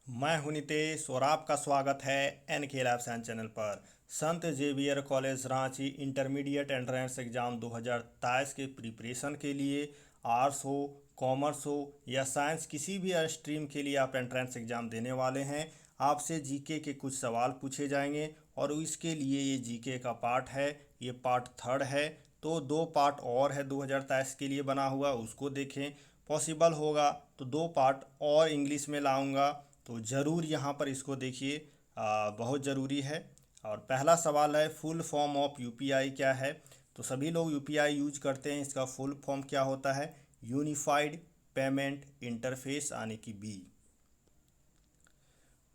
मैं हूं नितेश और आपका स्वागत है एन के लैब साइंस चैनल पर। Sant Xavier college Ranchi intermediate entrance exam 2023 के प्रिपरेशन के लिए आर्ट्स हो, कॉमर्स हो या साइंस, किसी भी स्ट्रीम के लिए आप एंट्रेंस एग्ज़ाम देने वाले हैं। आपसे जीके के कुछ सवाल पूछे जाएंगे और इसके लिए ये जीके का पार्ट है, ये पार्ट थर्ड है। तो दो पार्ट और है 2023 के लिए बना हुआ, उसको देखें। पॉसिबल होगा तो दो पार्ट और इंग्लिश में लाऊंगा, तो ज़रूर यहाँ पर इसको देखिए, बहुत ज़रूरी है। और पहला सवाल है, फुल फॉर्म ऑफ यूपीआई क्या है? तो सभी लोग यूपीआई यूज करते हैं, इसका फुल फॉर्म क्या होता है? यूनिफाइड पेमेंट इंटरफेस, यानी कि बी।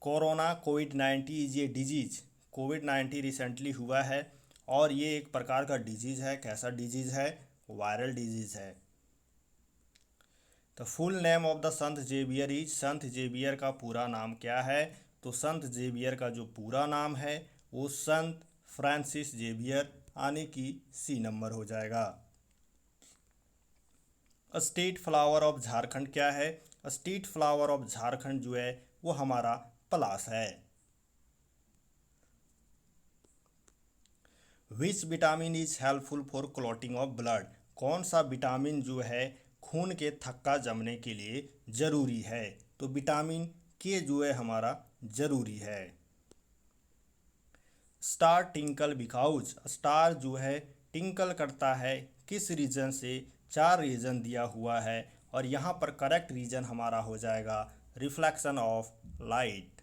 कोरोना कोविड-19 इज ए डिजीज। कोविड-19 रिसेंटली हुआ है और ये एक प्रकार का डिजीज़ है। कैसा डिजीज़ है? वायरल डिजीज़ है। The full name of the Sant Xavier is, Sant Xavier का पूरा नाम क्या है? तो संत जेवियर का जो पूरा नाम है वो संत फ्रांसिस जेवियर, यानी कि सी नंबर हो जाएगा। स्टेट फ्लावर ऑफ झारखंड क्या है? स्टेट फ्लावर ऑफ झारखंड जो है वो हमारा पलास है। Which vitamin is helpful for clotting of blood? कौन सा विटामिन जो है खून के थक्का जमने के लिए ज़रूरी है? तो विटामिन के जो है हमारा ज़रूरी है। स्टार टिंकल बिकाउज, स्टार जो है टिंकल करता है किस रीजन से? चार रीजन दिया हुआ है और यहाँ पर करेक्ट रीजन हमारा हो जाएगा reflection of light.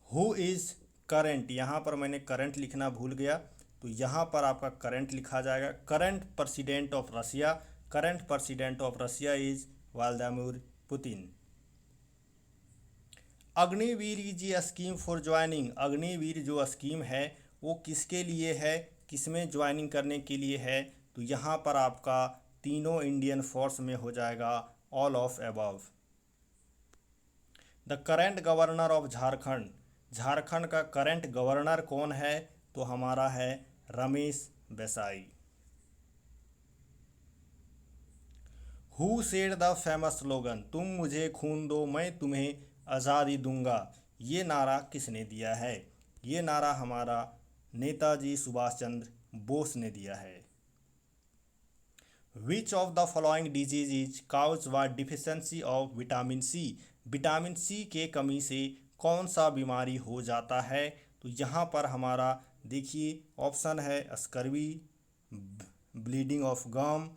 Who is current, यहाँ पर मैंने करंट लिखना भूल गया, तो यहाँ पर आपका करंट लिखा जाएगा। Current president of Russia, current president of Russia is Vladimir Putin. Agniveer is a scheme for joining, Agniveer जो स्कीम है वो किसके लिए है, किसमें ज्वाइनिंग करने के लिए है? तो यहाँ पर आपका तीनों इंडियन फोर्स में हो जाएगा, all of above. The current governor of Jharkhand, Jharkhand का करंट गवर्नर कौन है? तो हमारा है Ramesh Bais. Who said the famous slogan, तुम मुझे खून दो मैं तुम्हें आज़ादी दूंगा, ये नारा किसने दिया है? ये नारा हमारा नेताजी सुभाष चंद्र बोस ने दिया है। Which of the following disease is cause by deficiency of vitamin C, vitamin C के कमी से कौन सा बीमारी हो जाता है? तो यहाँ पर हमारा देखिए ऑप्शन है scurvy, bleeding of gum,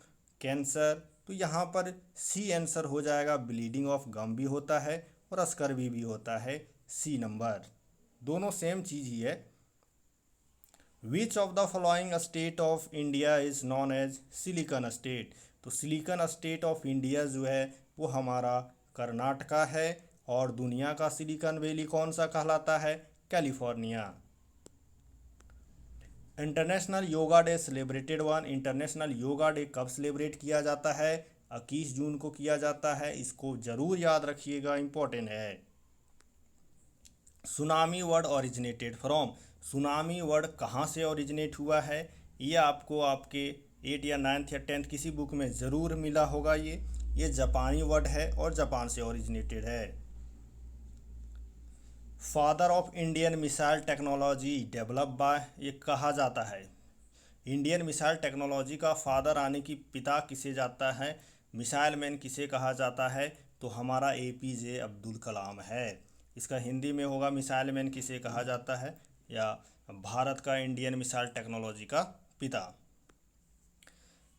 cancer. तो यहाँ पर सी आंसर हो जाएगा, ब्लीडिंग ऑफ गम भी होता है और स्कर्वी भी होता है, सी नंबर, दोनों सेम चीज़ ही है। Which of the following state of India is known as silicon state, तो सिलिकन स्टेट ऑफ इंडिया जो है वो हमारा कर्नाटका है। और दुनिया का सिलिकन वैली कौन सा कहलाता है? California. International yoga day celebrated one, international yoga day कब सेलिब्रेट किया जाता है? 21 जून को किया जाता है, इसको ज़रूर याद रखिएगा, इम्पोर्टेंट है। Tsunami word originated from, tsunami word कहाँ से ओरिजिनेट हुआ है? ये आपको आपके 8 या 9th या 10th किसी बुक में ज़रूर मिला होगा। ये जापानी वर्ड है और जापान से ओरिजिनेटेड है। Father of Indian missile technology develop by, ये कहा जाता है इंडियन मिसाइल टेक्नोलॉजी का फादर आने की पिता किसे जाता है, मिसाइल मैन किसे कहा जाता है? तो हमारा APJ अब्दुल कलाम है। इसका हिंदी में होगा मिसाइल मैन किसे कहा जाता है, या भारत का इंडियन मिसाइल टेक्नोलॉजी का पिता।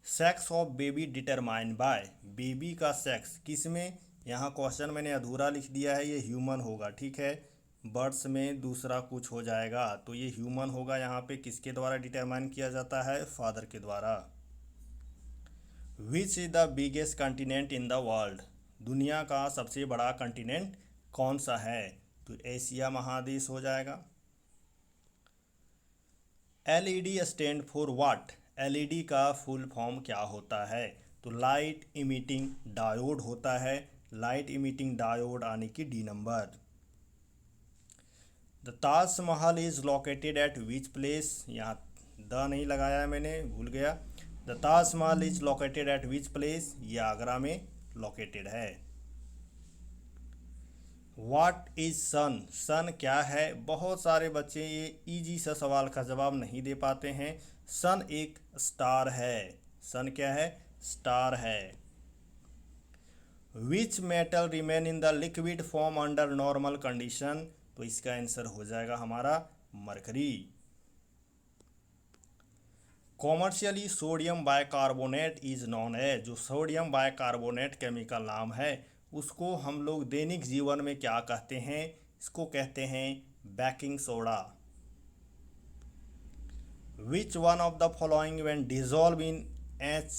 Sex of baby determine by, baby का सेक्स किस में? यहाँ क्वेश्चन मैंने अधूरा लिख दिया है, ये ह्यूमन होगा, ठीक है। बर्ड्स में दूसरा कुछ हो जाएगा, तो ये ह्यूमन होगा। यहाँ पे किसके द्वारा डिटरमाइन किया जाता है? फादर के द्वारा। Which is the biggest continent in the world, दुनिया का सबसे बड़ा कंटिनेंट कौन सा है? तो एशिया महादेश हो जाएगा। LED stand for what, LED का फुल फॉर्म क्या होता है? तो लाइट इमिटिंग डायोड होता है, लाइट इमिटिंग डायोड, यानी कि D number. The Taj Mahal is located at which place, यहाँ द नहीं लगाया है मैंने, भूल गया। The Taj Mahal is located at which place, ये आगरा में लोकेटेड है। व्हाट इज सन? सन क्या है? बहुत सारे बच्चे ये इजी सा सवाल का जवाब नहीं दे पाते हैं। सन एक स्टार है। सन क्या है? स्टार है। Which metal remain in the liquid form under normal condition? तो इसका आंसर हो जाएगा हमारा mercury. Commercially sodium bicarbonate is known as? जो सोडियम बाइकार्बोनेट केमिकल नाम है उसको हम लोग दैनिक जीवन में क्या कहते हैं? इसको कहते हैं baking soda. Which one of the following when dissolve in H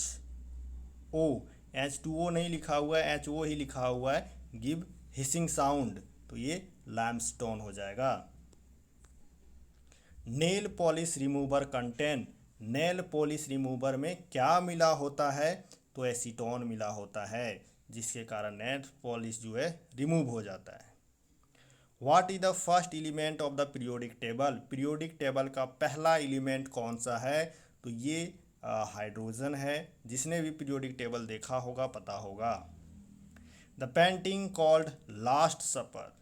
O? H2O नहीं लिखा हुआ है, HO ही लिखा हुआ है। गिव हिसिंग साउंड, तो ये लाइमस्टोन हो जाएगा। Nail polish remover contain? Nail polish remover में क्या मिला होता है? तो एसीटोन मिला होता है, जिसके कारण नेल पॉलिश जो है रिमूव हो जाता है। What is the first element of the periodic table? Periodic table का पहला एलिमेंट कौन सा है? तो ये हाइड्रोजन है। जिसने भी पीरियोडिक टेबल देखा होगा पता होगा। The painting called last supper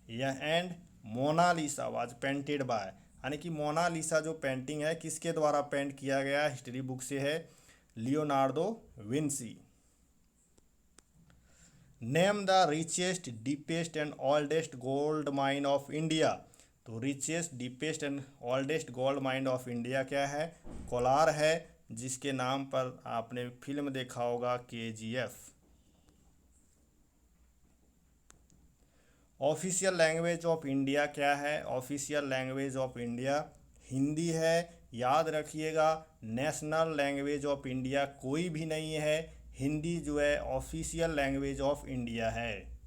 यह and Mona Lisa was painted by, यानी कि मोनालिसा जो पेंटिंग है किसके द्वारा पेंट किया गया? हिस्ट्री बुक से है, Leonardo Vinci. Name the richest deepest and oldest gold mine of India? तो richest deepest and oldest gold mine of India क्या है? कोलार है, जिसके नाम पर आपने फिल्म देखा होगा KGF। Official language of India क्या है? Official language of India Hindi है। याद रखिएगा, नेशनल लैंग्वेज ऑफ इंडिया कोई भी नहीं है, हिंदी जो है ऑफिशियल लैंग्वेज ऑफ इंडिया है।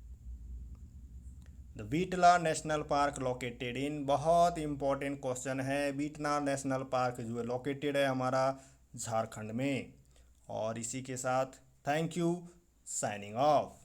The Betla National Park located in? बहुत इंपॉर्टेंट क्वेश्चन है। बीटला नेशनल पार्क जो है लोकेटेड है हमारा झारखंड में। और इसी के साथ थैंक यू, साइनिंग ऑफ।